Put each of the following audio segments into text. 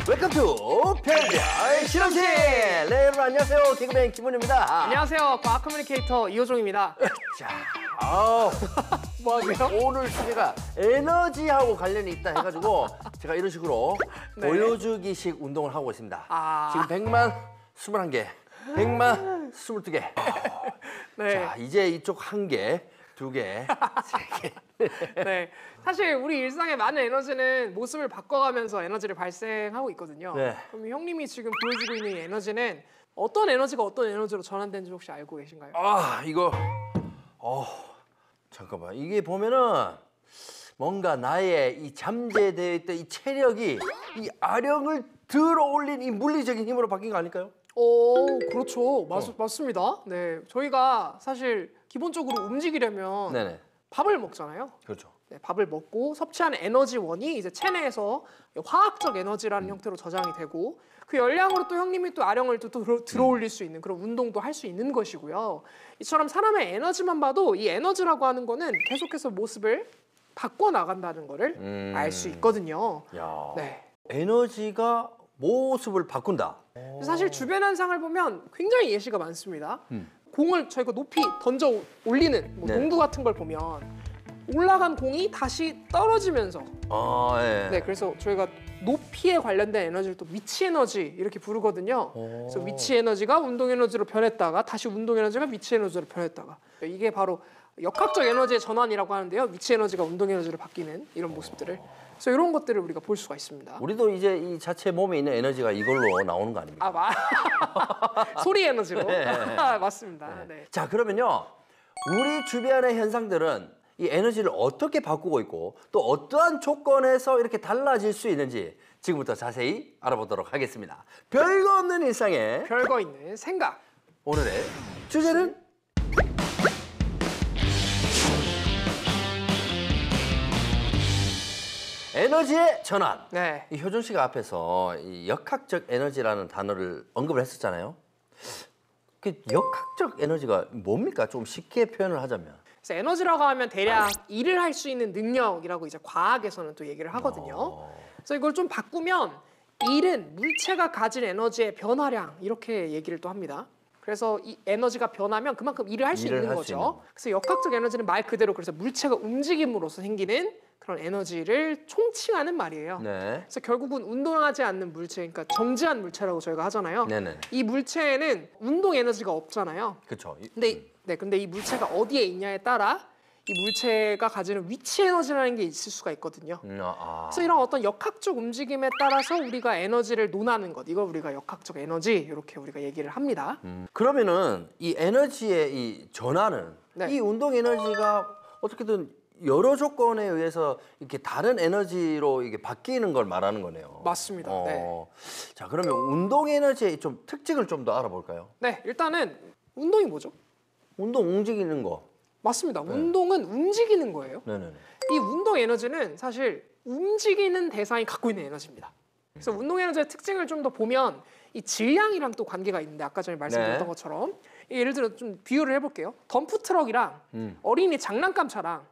웰컴 투 별별 실험실. 네, 여러분 안녕하세요. 개그맨 김원효입니다. 안녕하세요. 과학 커뮤니케이터 이호종입니다. 자, 뭐 하세요? 오늘 주제가 에너지하고 관련이 있다 해가지고 제가 이런 식으로 네. 보여주기식 운동을 하고 있습니다. 아. 지금 100만 21개, 100만 22개. 네. 자, 이제 이쪽 1개, 2개, 3개. 네. 사실 우리 일상의 많은 에너지는 모습을 바꿔가면서 에너지를 발생하고 있거든요. 네. 그럼 형님이 지금 보여주고 있는 이 에너지는 어떤 에너지가 어떤 에너지로 전환되는지 혹시 알고 계신가요? 이거 잠깐만, 이게 보면은 뭔가 나의 이 잠재되어 있던 이 체력이 이 아령을 들어 올린 이 물리적인 힘으로 바뀐 거 아닐까요? 오, 그렇죠. 맞습니다. 네. 저희가 사실 기본적으로 움직이려면 네네. 밥을 먹잖아요. 그렇죠. 네, 밥을 먹고 섭취한 에너지원이 이제 체내에서 화학적 에너지라는 형태로 저장이 되고 그 열량으로 또 형님이 또 아령을 또 들어올릴 수 있는 그런 운동도 할 수 있는 것이고요. 이처럼 사람의 에너지만 봐도 이 에너지라고 하는 거는 계속해서 모습을 바꿔 나간다는 거를 알 수 있거든요. 야, 네. 에너지가 모습을 바꾼다. 사실 주변 현상을 보면 굉장히 예시가 많습니다. 공을 저희가 높이 던져 올리는 뭐 네. 농구 같은 걸 보면 올라간 공이 다시 떨어지면서 예. 네, 그래서 저희가 높이에 관련된 에너지를 또 위치 에너지 이렇게 부르거든요. 그래서 위치 에너지가 운동 에너지로 변했다가 다시 운동 에너지가 위치 에너지로 변했다가 이게 바로 역학적 에너지의 전환이라고 하는데요. 위치 에너지가 운동 에너지로 바뀌는 이런 모습들을 그래서 이런 것들을 우리가 볼 수가 있습니다. 우리도 이제 이 자체 몸에 있는 에너지가 이걸로 나오는 거 아닙니까? 소리 에너지로 네. 맞습니다. 네. 자, 그러면요, 우리 주변의 현상들은 이 에너지를 어떻게 바꾸고 있고 또 어떠한 조건에서 이렇게 달라질 수 있는지 지금부터 자세히 알아보도록 하겠습니다. 별거 없는 일상에 별거 있는 생각. 오늘의 주제는 에너지의 전환. 네. 이 효준 씨가 앞에서 이 역학적 에너지라는 단어를 언급을 했었잖아요. 그 역학적 에너지가 뭡니까? 좀 쉽게 표현을 하자면. 그래서 에너지라고 하면 대략 일을 할 수 있는 능력이라고 이제 과학에서는 또 얘기를 하거든요. 그래서 이걸 좀 바꾸면 일은 물체가 가진 에너지의 변화량 이렇게 얘기를 또 합니다. 그래서 이 에너지가 변하면 그만큼 일을 할 수 일을 있는 할 수 있는. 거죠. 그래서 역학적 에너지는 말 그대로 그래서 물체가 움직임으로써 생기는 그런 에너지를 총칭하는 말이에요. 네. 그래서 결국은 운동하지 않는 물체, 그러니까 정지한 물체라고 저희가 하잖아요. 네네. 이 물체에는 운동 에너지가 없잖아요. 그렇죠. 근데 이 물체가 어디에 있냐에 따라 이 물체가 가지는 위치 에너지라는 게 있을 수가 있거든요. 그래서 이런 어떤 역학적 움직임에 따라서 우리가 에너지를 논하는 것, 이걸 우리가 역학적 에너지 이렇게 우리가 얘기를 합니다. 그러면은 이 에너지의 이 전환은 네. 이 운동 에너지가 어떻게든 여러 조건에 의해서 이렇게 다른 에너지로 이게 바뀌는 걸 말하는 거네요. 맞습니다. 네. 자, 그러면 운동 에너지의 좀 특징을 좀 더 알아볼까요? 네, 일단은 운동이 뭐죠? 운동 움직이는 거. 맞습니다. 운동은 움직이는 거예요. 네네네. 이 운동 에너지는 사실 움직이는 대상이 갖고 있는 에너지입니다. 그래서 운동 에너지의 특징을 좀 더 보면 이 질량이랑 또 관계가 있는데 아까 전에 말씀드렸던 네. 것처럼 예를 들어 좀 비유를 해볼게요. 덤프 트럭이랑 어린이 장난감 차랑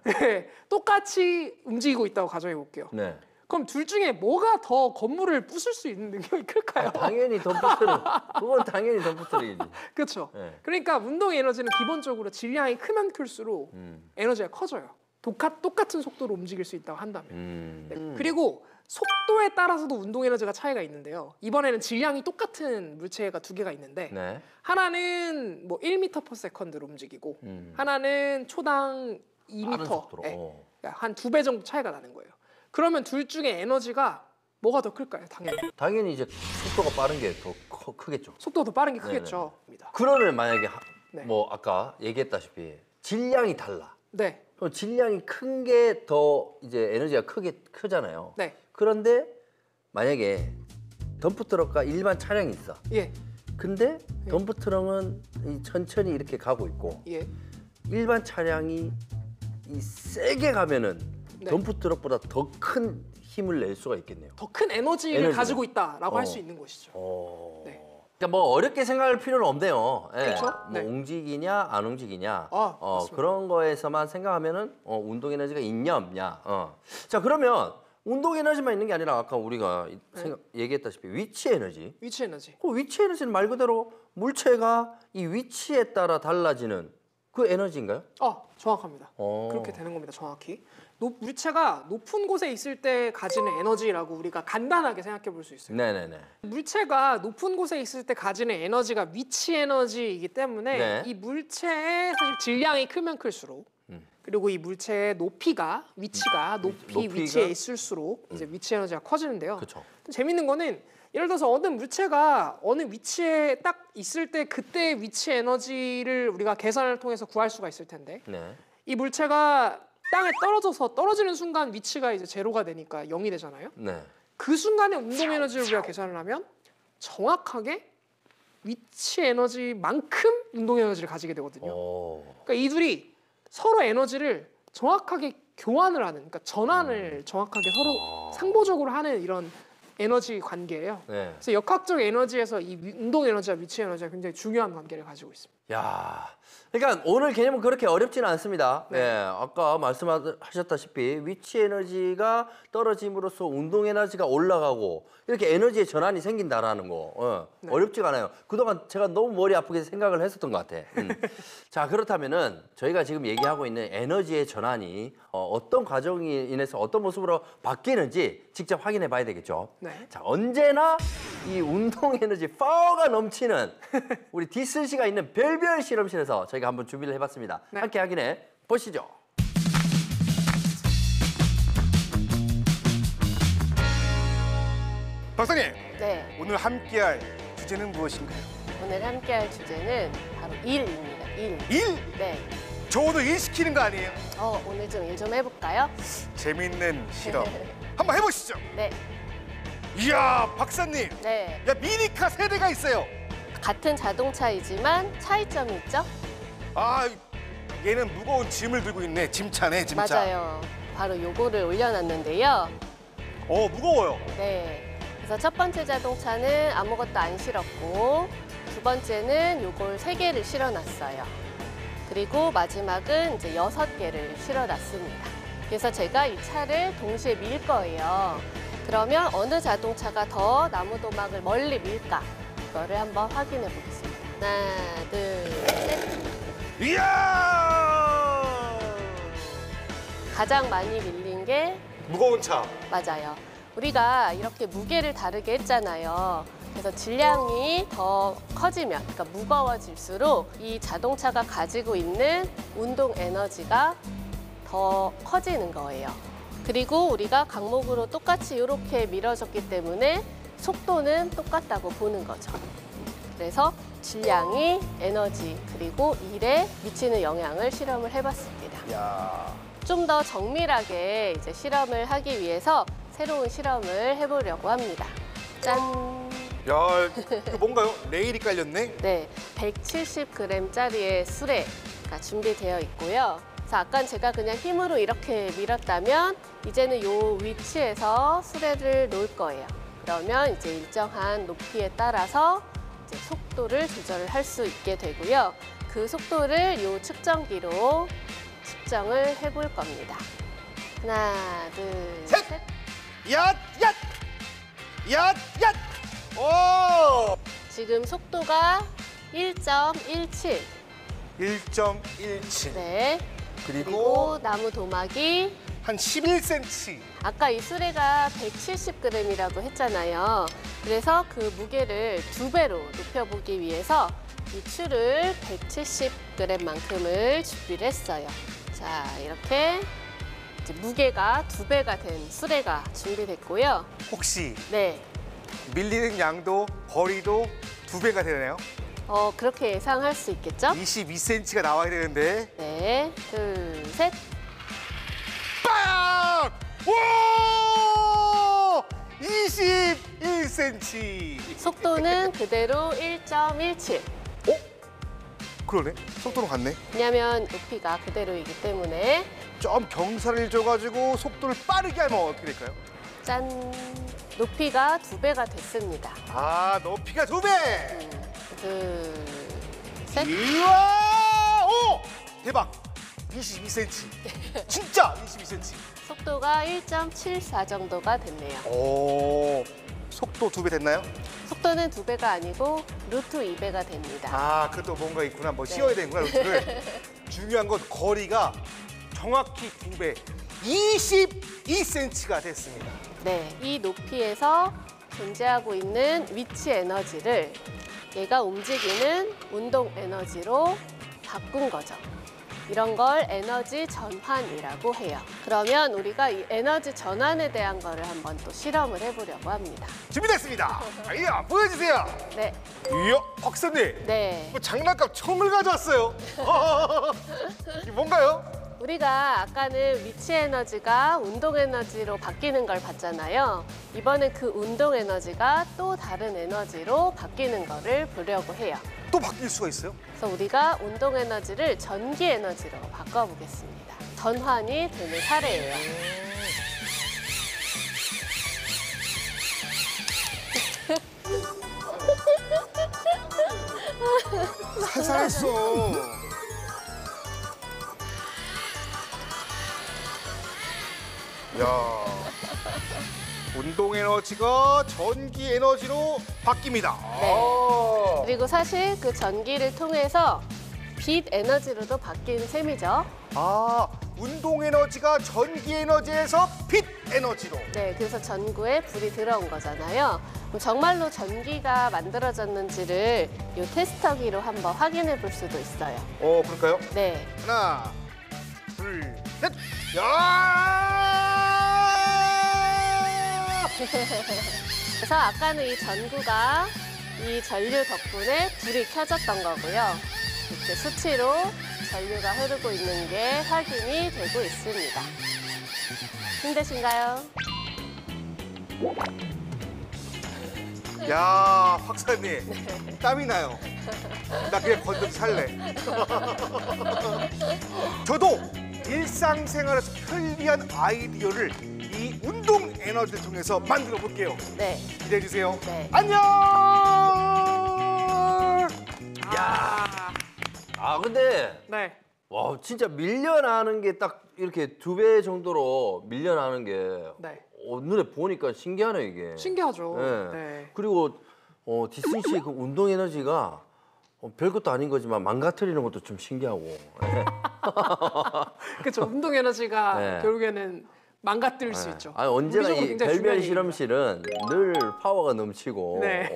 네, 똑같이 움직이고 있다고 가정해 볼게요. 네. 그럼 둘 중에 뭐가 더 건물을 부술 수 있는 능력이 클까요? 당연히 덤프트럭. 그건 당연히 덤프트럭이지. 그렇죠. 네. 그러니까 운동 에너지는 기본적으로 질량이 크면 클수록 에너지가 커져요. 똑같은 속도로 움직일 수 있다고 한다면. 네. 그리고 속도에 따라서도 운동 에너지가 차이가 있는데요. 이번에는 질량이 똑같은 물체가 두 개가 있는데 네. 하나는 뭐 1m/s로 움직이고 하나는 초당 빠른 2m. 속도로. 네. 한 2배 정도 차이가 나는 거예요. 그러면 둘 중에 에너지가 뭐가 더 클까요? 당연히 이제 속도가 빠른 게 더 크겠죠. 속도가 더 빠른 게 크겠죠. 그러면 만약에 네. 뭐 아까 얘기했다시피 질량이 달라. 네. 그럼 질량이 큰 게 더 이제 에너지가 크잖아요. 네. 그런데 만약에 덤프트럭과 일반 차량이 있어. 예. 근데 덤프트럭은 천천히 이렇게 가고 있고 예. 일반 차량이 이 세게 가면은 네. 덤프트럭보다 더 큰 힘을 낼 수가 있겠네요. 더 큰 에너지를 에너지가. 가지고 있다라고 할 수 있는 것이죠. 네. 그러니까 뭐 어렵게 생각할 필요는 없네요. 예. 그렇죠? 뭐 네. 움직이냐 안 움직이냐 맞습니다. 그런 거에서만 생각하면은 운동 에너지가 있냐 없냐. 자, 그러면 운동 에너지만 있는 게 아니라 아까 우리가 얘기했다시피 위치 에너지. 위치 에너지. 그 위치 에너지는 말 그대로 물체가 이 위치에 따라 달라지는 그 에너지인가요? 정확합니다. 그렇게 되는 겁니다. 정확히. 물체가 높은 곳에 있을 때 가지는 에너지라고 우리가 간단하게 생각해 볼 수 있어요. 네네네. 물체가 높은 곳에 있을 때 가지는 에너지가 위치 에너지이기 때문에 네. 이 물체의 사실 질량이 크면 클수록 그리고 이 물체의 높이가 위치가 높이 높이가? 위치에 있을수록 이제 위치 에너지가 커지는데요. 그렇죠. 재밌는 거는 예를 들어서 어느 물체가 어느 위치에 딱 있을 때 그때의 위치 에너지를 우리가 계산을 통해서 구할 수가 있을 텐데 네. 이 물체가 땅에 떨어져서 떨어지는 순간 위치가 이제 제로가 되니까 0이 되잖아요. 네. 그 순간에 운동 에너지를 우리가 계산을 하면 정확하게 위치 에너지만큼 운동 에너지를 가지게 되거든요. 그러니까 이 둘이 서로 에너지를 정확하게 교환을 하는, 그러니까 전환을 정확하게 서로 상보적으로 하는 이런 에너지 관계예요. 네. 그래서 역학적 에너지에서 이 운동 에너지와 위치 에너지가 굉장히 중요한 관계를 가지고 있습니다. 야, 그러니까 오늘 개념은 그렇게 어렵지는 않습니다. 네. 아까 말씀하셨다시피 위치 에너지가 떨어짐으로써 운동 에너지가 올라가고 이렇게 에너지의 전환이 생긴다라는 거 어렵지가 않아요. 그동안 제가 너무 머리 아프게 생각을 했었던 것 같아. 자, 그렇다면은 저희가 지금 얘기하고 있는 에너지의 전환이 어떤 과정이 인해서 어떤 모습으로 바뀌는지 직접 확인해 봐야 되겠죠. 네. 자, 언제나 이 운동 에너지 파워가 넘치는 우리 디슨 씨가 있는 별별 실험실에서 저희가 한번 준비를 해봤습니다. 네. 함께 확인해 보시죠. 박사님, 네, 오늘 함께할 주제는 무엇인가요? 오늘 함께할 주제는 바로 일입니다. 일. 일? 네. 저 오늘 일 시키는 거 아니에요? 오늘 좀 일 좀 해볼까요? 재밌는 실험 한번 해보시죠. 네, 이야, 박사님, 네. 야 미니카 세대가 있어요. 같은 자동차이지만 차이점이 있죠? 아, 얘는 무거운 짐을 들고 있네. 짐차네, 짐차. 맞아요. 바로 요거를 올려놨는데요. 무거워요. 네. 그래서 첫 번째 자동차는 아무것도 안 실었고 두 번째는 요걸 3개를 실어놨어요. 그리고 마지막은 이제 6개를 실어놨습니다. 그래서 제가 이 차를 동시에 밀 거예요. 그러면 어느 자동차가 더 나무도막을 멀리 밀까? 이거를 한번 확인해 보겠습니다. 하나, 둘, 셋. 이야! 가장 많이 밀린 게 무거운 차. 맞아요. 우리가 이렇게 무게를 다르게 했잖아요. 그래서 질량이 더 커지면, 그러니까 무거워질수록 이 자동차가 가지고 있는 운동 에너지가 더 커지는 거예요. 그리고 우리가 강목으로 똑같이 이렇게 밀어졌기 때문에 속도는 똑같다고 보는 거죠. 그래서 질량이 에너지 그리고 일에 미치는 영향을 실험을 해봤습니다. 야. 좀 더 정밀하게 이제 실험을 하기 위해서 새로운 실험을 해보려고 합니다. 짠! 야, 이거 뭔가요? 레일이 깔렸네. 네, 170g짜리의 수레가 준비되어 있고요. 그래서 아까 제가 그냥 힘으로 이렇게 밀었다면 이제는 이 위치에서 수레를 놓을 거예요. 그러면 이제 일정한 높이에 따라서 이제 속도를 조절을 할 수 있게 되고요. 그 속도를 이 측정기로 측정을 해볼 겁니다. 하나, 둘, 셋! 셋. 얏! 얏! 얏! 얏! 오! 지금 속도가 1.17. 1.17. 네. 그리고 그리고 나무 도막이 한 11cm. 아까 이 수레가 170g이라고 했잖아요. 그래서 그 무게를 2배로 높여보기 위해서 이 추를 170g만큼을 준비를 했어요. 자, 이렇게 이제 무게가 2배가 된 수레가 준비됐고요. 혹시 네, 밀리는 양도 거리도 2배가 되나요? 그렇게 예상할 수 있겠죠? 22cm가 나와야 되는데. 네, 둘, 셋. 빵! 와! 21cm. 속도는 그대로 1.17. 그러네. 속도는 같네. 왜냐하면 높이가 그대로이기 때문에 좀 경사를 줘가지고 속도를 빠르게 하면 어떻게 될까요? 짠! 높이가 2배가 됐습니다. 아, 높이가 2배! 둘, 셋. 이야! 오! 대박! 22cm. 진짜 22cm. 속도가 1.74 정도가 됐네요. 오, 속도 2배 됐나요? 속도는 2배가 아니고 루트 2배가 됩니다. 아, 그것도 뭔가 있구나. 뭐 네. 씌워야 되는구나, 루트를. 중요한 건 거리가 정확히 2배, 22cm가 됐습니다. 네, 이 높이에서 존재하고 있는 위치 에너지를 얘가 움직이는 운동 에너지로 바꾼 거죠. 이런 걸 에너지 전환이라고 해요. 그러면 우리가 이 에너지 전환에 대한 거를 한번 또 실험을 해보려고 합니다. 준비됐습니다. 이야, 보여주세요. 네, 이야, 박사님. 네. 뭐 장난감 총을 가져왔어요. 이게 뭔가요? 우리가 아까는 위치 에너지가 운동 에너지로 바뀌는 걸 봤잖아요. 이번엔 그 운동 에너지가 또 다른 에너지로 바뀌는 거를 보려고 해요. 또 바뀔 수가 있어요? 그래서 우리가 운동 에너지를 전기 에너지로 바꿔보겠습니다. 전환이 되는 사례예요. 살살했어. 야, 운동 에너지가 전기 에너지로 바뀝니다. 네. 그리고 사실 그 전기를 통해서 빛 에너지로도 바뀐 셈이죠. 아, 운동 에너지가 전기 에너지에서 빛 에너지로. 네, 그래서 전구에 불이 들어온 거잖아요. 그럼 정말로 전기가 만들어졌는지를 이 테스터기로 한번 확인해 볼 수도 있어요. 그럴까요? 네, 하나, 둘, 셋. 야! 그래서 아까는 이 전구가 이 전류 덕분에 불이 켜졌던 거고요. 이렇게 수치로 전류가 흐르고 있는 게 확인이 되고 있습니다. 힘드신가요? 야, 박사님, 땀이 나요. 나 그냥 건더기 살래. 저도 일상생활에서 편리한 아이디어를 이 운동 에너지를 통해서 만들어 볼게요. 네. 기대해 주세요. 네. 안녕. 아 근데 네. 와 진짜 밀려나는 게 딱 이렇게 2배 정도로 밀려나는 게 네. 눈에 보니까 신기하네 이게. 신기하죠. 네. 네. 그리고 디슨 씨의 그 운동 에너지가 별것도 아닌 거지만 망가뜨리는 것도 좀 신기하고. 네. 그렇죠. 운동 에너지가 네. 결국에는 망가뜨릴 수 있죠. 아니, 언제나 물리적으로 이 굉장히 별별 중요한 실험실은 늘 파워가 넘치고 네.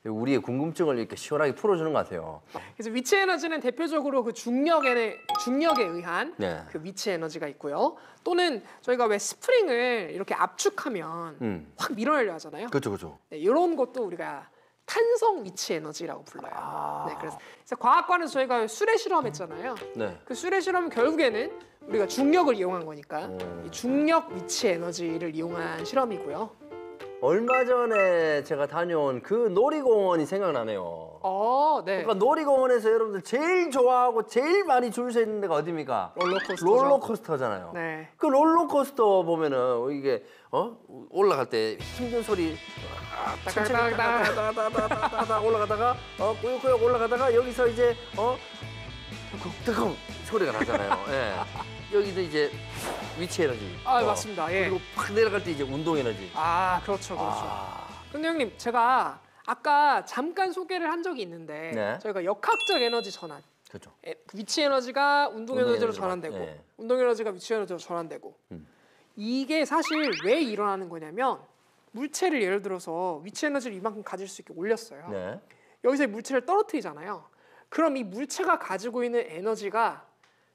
우리의 궁금증을 이렇게 시원하게 풀어주는 것 같아요. 그래서 위치 에너지는 대표적으로 그 중력에 의한 네. 그 위치 에너지가 있고요. 또는 저희가 왜 스프링을 이렇게 압축하면 확 밀어내려 하잖아요. 그렇죠, 그렇죠. 네, 이런 것도 우리가 탄성 위치 에너지라고 불러요. 네, 그래서 과학관에서 저희가 수레 실험했잖아요. 네. 그 수레 실험은 결국에는 우리가 중력을 이용한 거니까 이 중력 위치 에너지를 이용한 실험이고요. 얼마 전에 제가 다녀온 그 놀이공원이 생각나네요. 네. 그러니까 놀이공원에서 여러분들 제일 좋아하고 제일 많이 줄 서 있는 데가 어디입니까? 롤러코스터죠. 롤러코스터잖아요. 네. 그 롤러코스터 보면은 이게 올라갈 때 힘든 소리 천천히 따다다다다다다 올라가다가 꾸역꾸역 올라가다가 여기서 이제 뜨거운 소리가 나잖아요. 예. 여기도 이제 위치 에너지. 맞습니다. 예. 그리고 팍 내려갈 때 이제 운동 에너지. 그렇죠, 그렇죠. 근데 형님, 제가 아까 잠깐 소개를 한 적이 있는데 네. 저희가 역학적 에너지 전환, 그렇죠. 위치 에너지가 운동 운동 에너지로 에너지로, 전환되고 예. 운동 에너지가 위치 에너지로 전환되고 이게 사실 왜 일어나는 거냐면 물체를 예를 들어서 위치 에너지를 이만큼 가질 수 있게 올렸어요. 네. 여기서 이 물체를 떨어뜨리잖아요. 그럼 이 물체가 가지고 있는 에너지가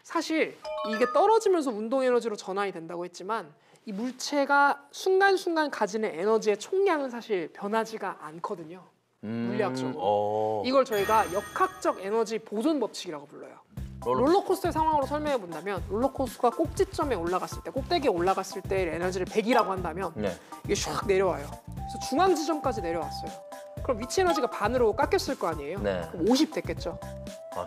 사실 이게 떨어지면서 운동 에너지로 전환이 된다고 했지만 이 물체가 순간순간 가지는 에너지의 총량은 사실 변하지가 않거든요. 물리학적으로. 이걸 저희가 역학적 에너지 보존 법칙이라고 불러요. 롤러코스터의 상황으로 설명해 본다면 롤러코스터가 꼭지점에 올라갔을 때, 꼭대기에 올라갔을 때의 에너지를 100이라고 한다면 네. 이게 슉 내려와요. 그래서 중앙 지점까지 내려왔어요. 그럼 위치 에너지가 반으로 깎였을 거 아니에요? 네. 그럼 50 됐겠죠.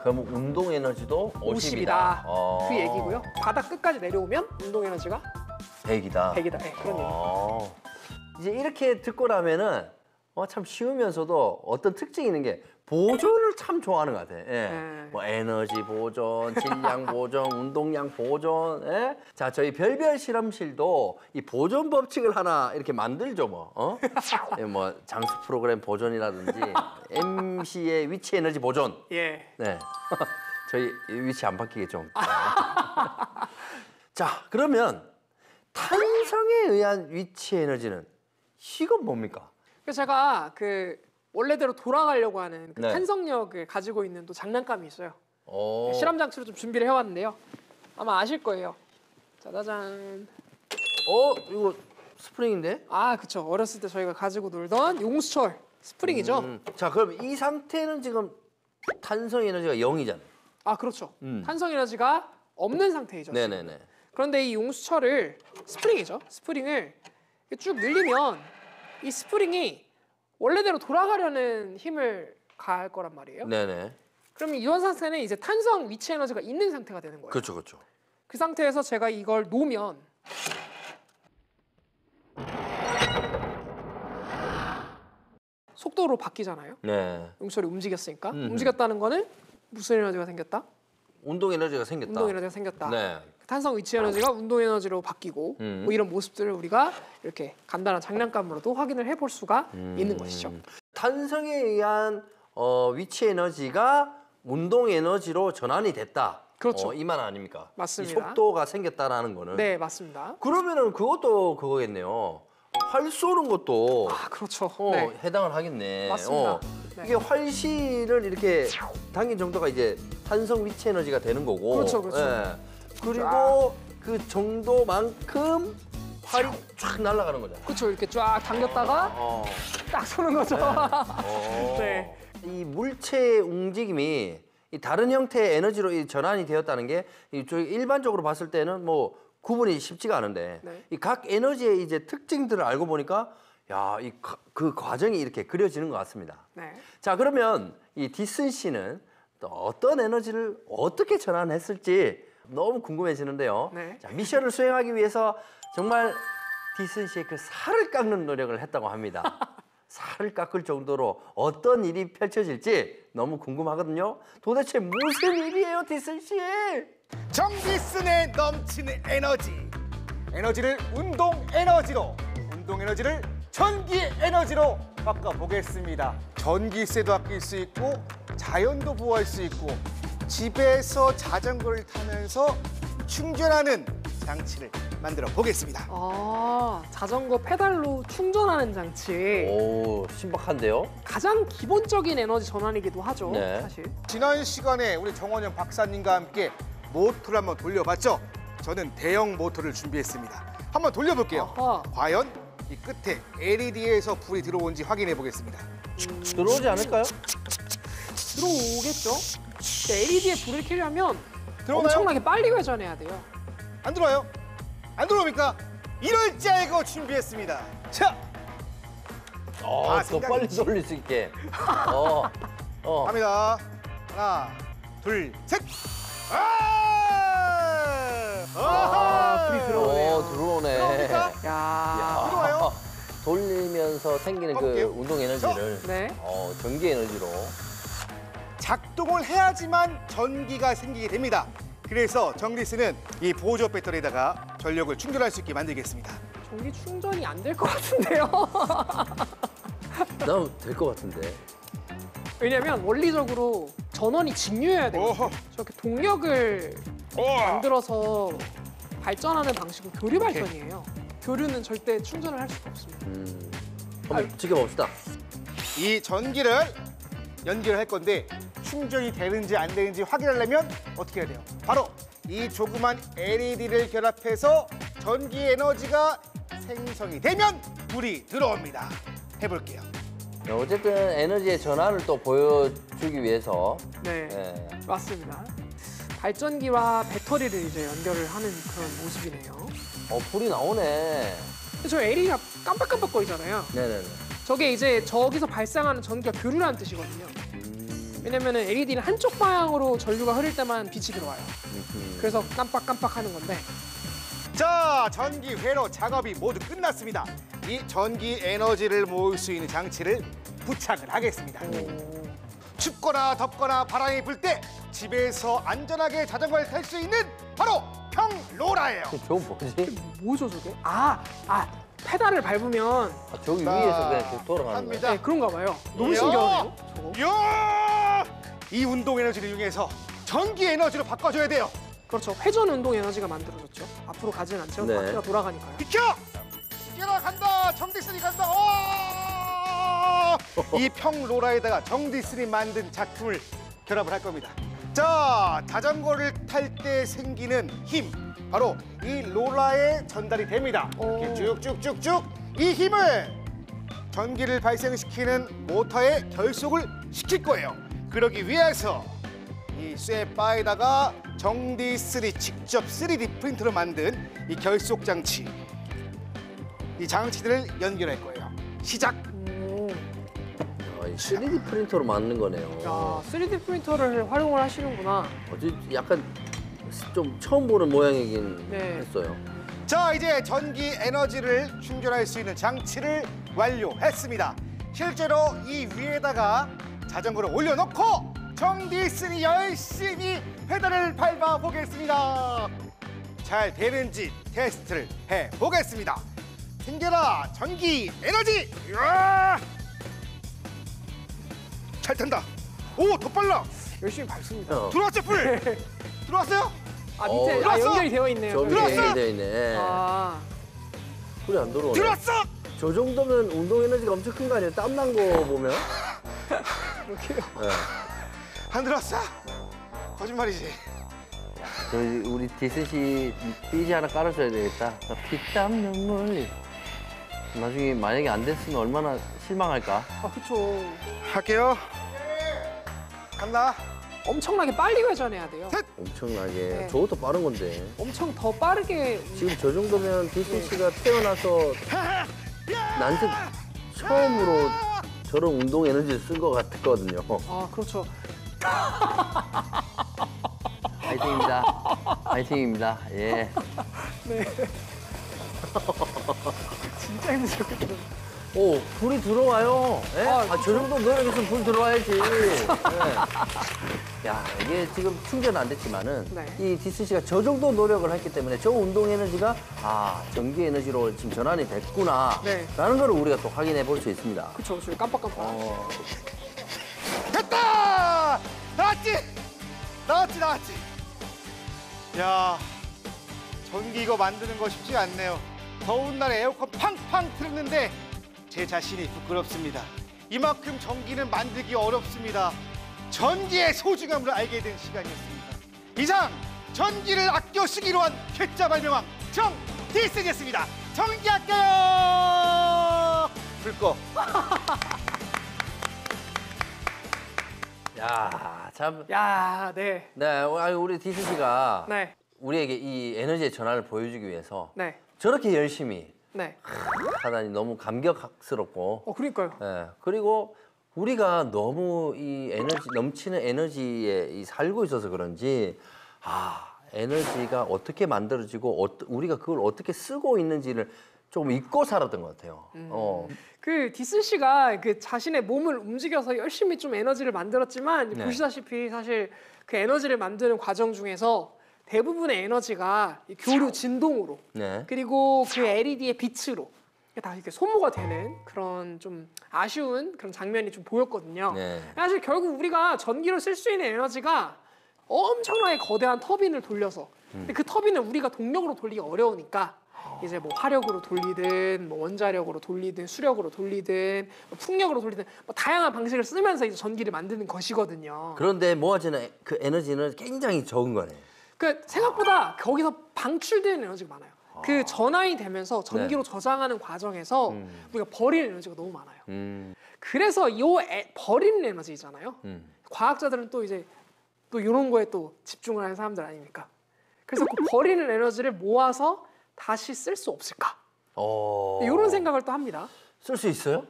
그럼 운동 에너지도 50이다. 50이다. 그 얘기고요. 바닥 끝까지 내려오면 운동 에너지가 100이다. 100이다. 네, 그런 얘기. 이제 이렇게 듣고 나면은 참 쉬우면서도 어떤 특징이 있는 게 보존을 참 좋아하는 것 같아. 예. 네. 뭐 에너지 보존, 질량 보존, 운동량 보존. 예? 자, 저희 별별 실험실도 이 보존 법칙을 하나 이렇게 만들죠, 뭐. 예, 뭐 장수 프로그램 보존이라든지 MC의 위치 에너지 보존. 예. 네. 저희 위치 안 바뀌게 좀. 자, 그러면 탄성에 의한 위치 에너지는 이건 뭡니까? 그래서 제가 그 원래대로 돌아가려고 하는 그 네. 탄성력을 가지고 있는 또 장난감이 있어요. 오. 실험 장치로 좀 준비를 해왔는데요. 아마 아실 거예요. 짜자잔. 이거 스프링인데? 아, 그쵸. 어렸을 때 저희가 가지고 놀던 용수철 스프링이죠. 자, 그럼 이 상태는 지금 탄성 에너지가 0이잖아요. 아, 그렇죠. 탄성 에너지가 없는 상태이죠. 지금. 네네네. 그런데 이 용수철을 스프링이죠. 스프링을 이렇게 쭉 늘리면 이 스프링이 원래대로 돌아가려는 힘을 가할 거란 말이에요. 네네. 그러면 이런 상태는 이제 탄성 위치 에너지가 있는 상태가 되는 거예요. 그렇죠, 그렇죠. 그 상태에서 제가 이걸 놓으면 속도로 바뀌잖아요. 네. 용수철이 움직였으니까. 움직였다는 거는 무슨 에너지가 생겼다? 운동 에너지가 생겼다. 운동 에너지가 생겼다. 네. 탄성 위치 에너지가 운동 에너지로 바뀌고 뭐 이런 모습들을 우리가 이렇게 간단한 장난감으로도 확인을 해볼 수가 있는 것이죠. 탄성에 의한 위치 에너지가 운동 에너지로 전환이 됐다. 그렇죠. 이 말 아닙니까? 맞습니다. 이 속도가 생겼다라는 거는. 네, 맞습니다. 그러면은 그것도 그거겠네요. 활 쏘는 것도 아, 그렇죠. 네. 네. 해당을 하겠네. 맞습니다. 네. 이게 활시를 이렇게 당긴 정도가 이제 탄성 위치 에너지가 되는 거고. 그렇죠, 그렇죠. 예. 그리고 그 정도만큼 활이 쫙 날아가는 거잖아요. 그렇죠. 이렇게 쫙 당겼다가 딱 쏘는 거죠. 네. 이 물체의 움직임이 이 다른 형태의 에너지로 이 전환이 되었다는 게 저희 일반적으로 봤을 때는 뭐 구분이 쉽지가 않은데 네. 이 각 에너지의 이제 특징들을 알고 보니까 야, 그 과정이 이렇게 그려지는 것 같습니다. 네. 자, 그러면 이 디슨 씨는 또 어떤 에너지를 어떻게 전환했을지 너무 궁금해지는데요. 네. 자, 미션을 수행하기 위해서 정말 디슨 씨의 그 살을 깎는 노력을 했다고 합니다. 살을 깎을 정도로 어떤 일이 펼쳐질지 너무 궁금하거든요. 도대체 무슨 일이에요, 디슨 씨? 정디슨의 넘치는 에너지를 운동 에너지로, 운동 에너지를 전기 에너지로 바꿔보겠습니다. 전기세도 아낄 수 있고 자연도 보호할 수 있고 집에서 자전거를 타면서 충전하는 장치를 만들어 보겠습니다. 아, 자전거 페달로 충전하는 장치. 오, 신박한데요? 가장 기본적인 에너지 전환이기도 하죠. 네. 사실. 지난 시간에 우리 정원영 박사님과 함께 모터를 한번 돌려봤죠? 저는 대형 모터를 준비했습니다. 한번 돌려볼게요. 아하. 과연 이 끝에 LED에서 불이 들어온지 확인해 보겠습니다. 들어오지 않을까요? 들어오겠죠? LED에 불을 켜려면 들어오나요? 엄청나게 빨리 회전해야 돼요. 안 들어와요? 안 들어옵니까? 이럴 줄 알고 준비했습니다. 자, 더 생각이 빨리 돌릴 수 있게. 갑니다. 하나, 둘, 셋. 불이 들어오네요. 들어오네. 들어옵니까? 야. 들어와요? 돌리면서 생기는 그 볼게요. 운동 에너지를 네. 전기 에너지로. 작동을 해야지만 전기가 생기게 됩니다. 그래서 정디스는 이 보조 배터리에다가 전력을 충전할 수 있게 만들겠습니다. 전기 충전이 안 될 것 같은데요. 난 될 것 같은데. 왜냐면 원리적으로 전원이 직류해야 돼요. 오호. 저렇게 동력을 만들어서 발전하는 방식은 교류 발전이에요. 교류는 절대 충전을 할 수가 없습니다. 한번 지켜봅시다. 이 전기를 연결할 건데 충전이 되는지 안 되는지 확인하려면 어떻게 해야 돼요? 바로 이 조그만 LED를 결합해서 전기 에너지가 생성이 되면 불이 들어옵니다. 해볼게요. 어쨌든 에너지의 전환을 또 보여주기 위해서. 네, 예. 맞습니다. 발전기와 배터리를 이제 연결을 하는 그런 모습이네요. 불이 나오네. 근데 저 LED가 깜빡깜빡거리잖아요. 네네네. 저게 이제 저기서 발생하는 전기가 교류라는 뜻이거든요. 왜냐면 LED는 한쪽 방향으로 전류가 흐를 때만 빛이 들어와요. 그래서 깜빡깜빡하는 건데. 자, 전기 회로 작업이 모두 끝났습니다. 이 전기 에너지를 모을 수 있는 장치를 부착을 하겠습니다. 춥거나 덥거나 바람이 불 때 집에서 안전하게 자전거를 탈 수 있는 바로 평로라예요. 저거 뭐지? 뭐죠 저게? 페달을 밟으면 저기 위에서 그냥 계속 돌아가는 거야. 네, 그런가 봐요. 너무 이야. 신기하네요. 저거. 이야! 이 운동 에너지를 이용해서 전기 에너지로 바꿔줘야 돼요. 그렇죠. 회전 운동 에너지가 만들어졌죠. 앞으로 가지는 않죠. 네. 바퀴가 돌아가니까요. 비켜! 비켜라 간다. 정디슨이 간다. 이 평로라에다가 정디슨이 만든 작품을 결합을 할 겁니다. 자, 자전거를 탈 때 생기는 힘 바로 이 로라에 전달이 됩니다. 이렇게 쭉쭉쭉쭉 이 힘을 전기를 발생시키는 모터에 결속을 시킬 거예요. 그러기 위해서 이 쇠바에다가 정디슨이 직접 3D 프린터로 만든 이 결속 장치, 이 장치들을 연결할 거예요. 시작. 이 3D 프린터로 만든 거네요. 야, 3D 프린터를 활용을 하시는구나. 약간 좀 처음 보는 모양이긴 네. 했어요. 자, 이제 전기 에너지를 충전할 수 있는 장치를 완료했습니다. 실제로 이 위에다가 자전거를 올려놓고 정디슨이 열심히 페달을 밟아 보겠습니다. 잘 되는지 테스트를 해보겠습니다. 생겨라 전기 에너지! 으아! 잘 탄다. 오, 더 빨라. 열심히 밟습니다. 어. 들어왔죠, 불? 들어왔어요? 밑에 들어왔어! 연결이 되어 있네요. 저기 들어왔어! 연결되어 있네. 아, 불이 안 들어오네. 들어왔어! 저 정도면 운동 에너지가 엄청 큰 거 아니에요? 땀난 거 보면? 이렇게요. 네. 안 들어왔어? 거짓말이지. 저희 우리 디스시 삐지 하나 깔아줘야 되겠다. 피땀 눈물. 나중에 만약에 안 됐으면 얼마나 실망할까? 그쵸. 할게요. 간다. 엄청나게 빨리 회전해야 돼요. 엄청나게. 네. 저것도 빠른 건데. 엄청 더 빠르게. 지금 저 정도면 디스시가 태어나서 난생 처음으로 저런 운동 에너지를 쓴 것 같거든요. 그렇죠. 파이팅입니다. 파이팅입니다. 예. 진짜 힘드셨겠다. 오, 불이 들어와요. 예? 아, 저 정도 노력했으면 불 들어와야지. 예. 야, 이게 지금 충전 안 됐지만은 네. 이 디스시가 저 정도 노력을 했기 때문에 저 운동 에너지가 전기 에너지로 지금 전환이 됐구나. 네. 라는 걸 우리가 또 확인해 볼 수 있습니다. 그쵸, 저 깜빡깜빡. 됐다! 나왔지. 야, 전기 이거 만드는 거 쉽지 않네요. 더운 날에 에어컨 팡팡 틀었는데 제 자신이 부끄럽습니다. 이만큼 전기는 만들기 어렵습니다. 전기의 소중함을 알게 된 시간이었습니다. 이상 전기를 아껴 쓰기로 한 괴짜 발명왕 정디슨이었습니다. 전기 아껴요! 불 꺼. 야, 참. 야, 네. 네, 우리 디스시가 네. 우리에게 이 에너지의 전환을 보여주기 위해서 네. 저렇게 열심히 네. 하다니 너무 감격스럽고 그러니까요. 예, 그리고 우리가 너무 이 넘치는 에너지에 살고 있어서 그런지 에너지가 어떻게 만들어지고 우리가 그걸 어떻게 쓰고 있는지를 좀 잊고 살았던 것 같아요. 그 디슨 씨가 그 자신의 몸을 움직여서 열심히 좀 에너지를 만들었지만 네. 보시다시피 사실 그 에너지를 만드는 과정 중에서 대부분의 에너지가 이 교류 진동으로 네. 그리고 그 LED의 빛으로 다 이렇게 소모가 되는 그런 좀 아쉬운 그런 장면이 좀 보였거든요. 네. 사실 결국 우리가 전기로 쓸 수 있는 에너지가 엄청나게 거대한 터빈을 돌려서 근데 그 터빈을 우리가 동력으로 돌리기 어려우니까 이제 뭐 화력으로 돌리든 뭐 원자력으로 돌리든 수력으로 돌리든 뭐 풍력으로 돌리든 뭐 다양한 방식을 쓰면서 이제 전기를 만드는 것이거든요. 그런데 모아지는 그 에너지는 굉장히 적은 거네. 그 생각보다 거기서 방출되는 에너지가 많아요. 그 전환이 되면서 전기로 저장하는 과정에서 우리가 버리는 에너지가 너무 많아요. 그래서 이 버리는 에너지 있잖아요. 과학자들은 또 이제 또 이런 거에 또 집중을 하는 사람들 아닙니까? 그래서 그 버리는 에너지를 모아서 다시 쓸 수 없을까? 이런 생각을 또 합니다. 쓸 수 있어요?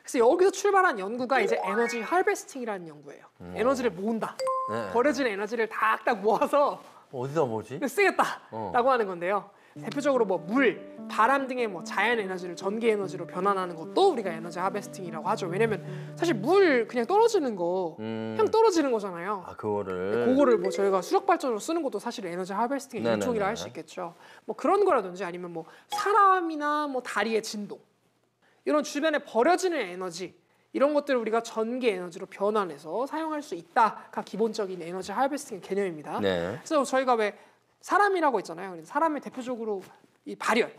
그래서 여기서 출발한 연구가 이제 에너지 하베스팅이라는 연구예요. 에너지를 모은다. 네. 버려진 에너지를 딱딱 모아서 어디다 모지? 쓰겠다라고 하는 건데요. 대표적으로 뭐 물, 바람 등의 뭐 자연 에너지를 전기 에너지로 변환하는 것도 우리가 에너지 하베스팅이라고 하죠. 왜냐면 사실 물 그냥 떨어지는 거, 향 떨어지는 거잖아요. 아, 그거를. 그거를 뭐 저희가 수력 발전으로 쓰는 것도 사실 에너지 하베스팅의 네네네. 일종이라 할 수 있겠죠. 뭐 그런 거라든지 아니면 뭐 사람이나 뭐 다리의 진동 이런 주변에 버려지는 에너지 이런 것들을 우리가 전기 에너지로 변환해서 사용할 수 있다가 기본적인 에너지 하베스팅의 개념입니다. 네. 그래서 저희가 왜 사람이라고 있잖아요. 그래서 사람의 대표적으로 이 발열,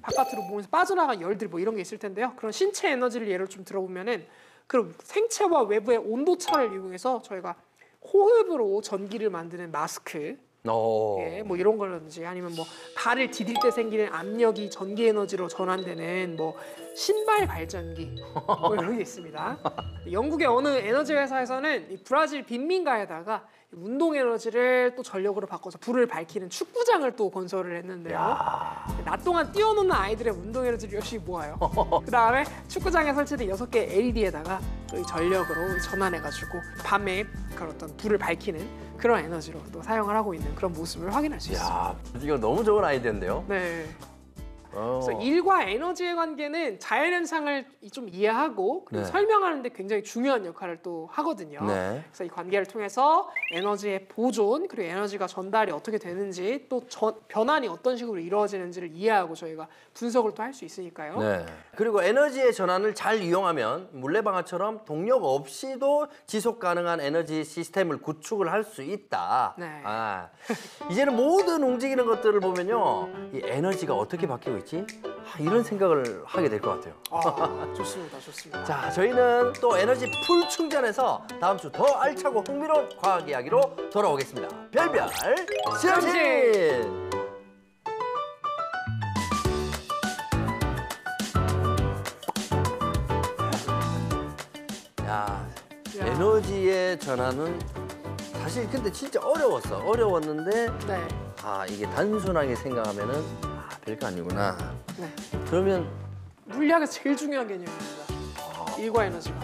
바깥으로 몸에서 빠져나간 열들 뭐 이런 게 있을 텐데요. 그런 신체 에너지를 예를 좀 들어보면은 그 생체와 외부의 온도 차를 이용해서 저희가 호흡으로 전기를 만드는 마스크, 예, 뭐 이런 거라든지 아니면 뭐 발을 디딜 때 생기는 압력이 전기 에너지로 전환되는 뭐 신발 발전기 뭐 이런 게 있습니다. 영국의 어느 에너지 회사에서는 이 브라질 빈민가에다가 운동 에너지를 또 전력으로 바꿔서 불을 밝히는 축구장을 또 건설을 했는데요. 낮 동안 뛰어노는 아이들의 운동 에너지를 열심히 모아요. 그 다음에 축구장에 설치된 6개 LED에다가 또 이 전력으로 전환해가지고 밤에 그런 어떤 불을 밝히는 그런 에너지로 또 사용을 하고 있는 그런 모습을 확인할 수 있습니다. 야, 이거 너무 좋은 아이디어인데요. 네. 그래서 일과 에너지의 관계는 자연현상을 좀 이해하고 그리고 네. 설명하는 데 굉장히 중요한 역할을 또 하거든요. 네. 그래서 이 관계를 통해서 에너지의 보존 그리고 에너지가 전달이 어떻게 되는지 또 변환이 어떤 식으로 이루어지는지를 이해하고 저희가 분석을 또 할 수 있으니까요. 네. 그리고 에너지의 전환을 잘 이용하면 물레방아처럼 동력 없이도 지속 가능한 에너지 시스템을 구축을 할 수 있다. 네. 아, 이제는 모든 움직이는 것들을 보면요, 이 에너지가 어떻게 바뀌고 있지? 이런 생각을 하게 될 것 같아요. 아, 좋습니다, 좋습니다. 자, 저희는 또 에너지 풀 충전해서 다음 주 더 알차고 흥미로운 과학 이야기로 돌아오겠습니다. 별별 실험실. 야, 에너지의 전환은 사실 근데 진짜 어려웠는데 네, 아, 이게 단순하게 생각하면은 아, 별거 아니구나. 네. 그러면 물리학에서 제일 중요한 개념입니다. 일과 에너지가.